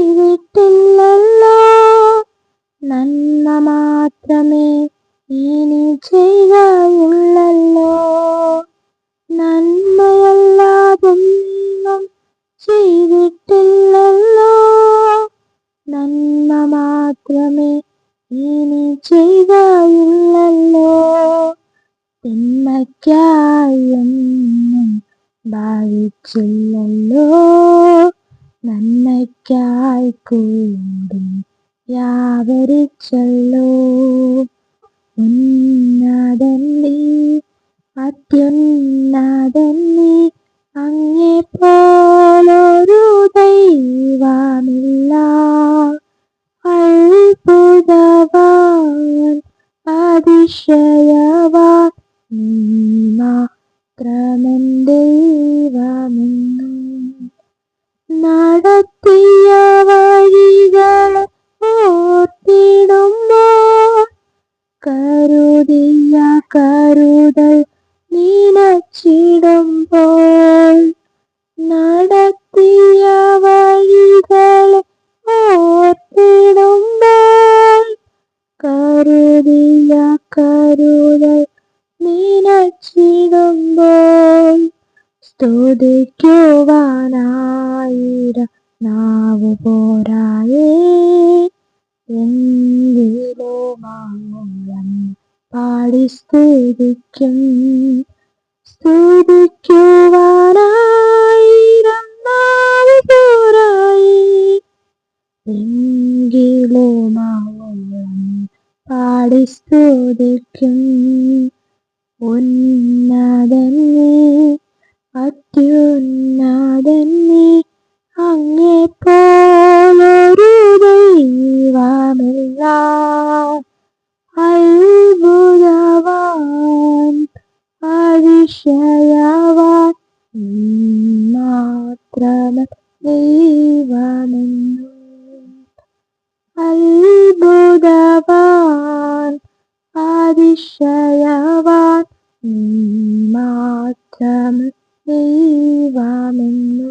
ചെയ്തിട്ടില്ലല്ലോ. നന്മ മാത്രമേ ഇനി ചെയ്യുകയുള്ളല്ലോ. നന്മയല്ലാതൊന്നും ചെയ്തിട്ടില്ലല്ലോ. നന്മ മാത്രമേ ഇനി ചെയ്യുകയുള്ളല്ലോ. തിന്മയ്ക്കായൊന്നും ഭാവിച്ചില്ലല്ലോ. നന്മയ്ക്കായി കൂടി വ്യാപരിച്ചല്ലോ. ഉന്നതൻ നീ, അത്യുന്നതൻ നീ, അങ്ങെപ്പോലൊരു ദൈവമില്ല. അത്ഭുതവാൻ, അതിശയവാൻ, നീ മാത്രമൻ ദൈവമെന്നും. നടത്തിയ വഴികൾ ഓർത്തിടുമ്പോൾ, കരുതിയ കരുതൽ നിനച്ചിടുമ്പോൾ, നടത്തിയ വഴികൾ ഓർത്തിടുമ്പോൾ, കരുതിയ കരുതൽ നിനച്ചിടുമ്പോൾ, സ്തുതിക്കുവാനായിരം നാവു പോരായേ, എങ്കിലുമാവൻ പാടി സ്തുതിക്കും. സ്തുതിക്കുവാനായിരം നാവു പോരായേ, എങ്കിലുമാവൻ പാടി സ്തുതിക്കും. ഉന്നതൻ നീ, അത്യുന്നതൻ നീ, അങ്ങെപ്പോലൊരു ദൈവമില്ല. അത്ഭുതവാൻ, അതിശയവാൻ, നീ മാത്രമൻ ദൈവമെന്നും. അത്ഭുതവാൻ, അതിശയവാൻ, നീ മാത്രമൻ ദൈവമെന്നും.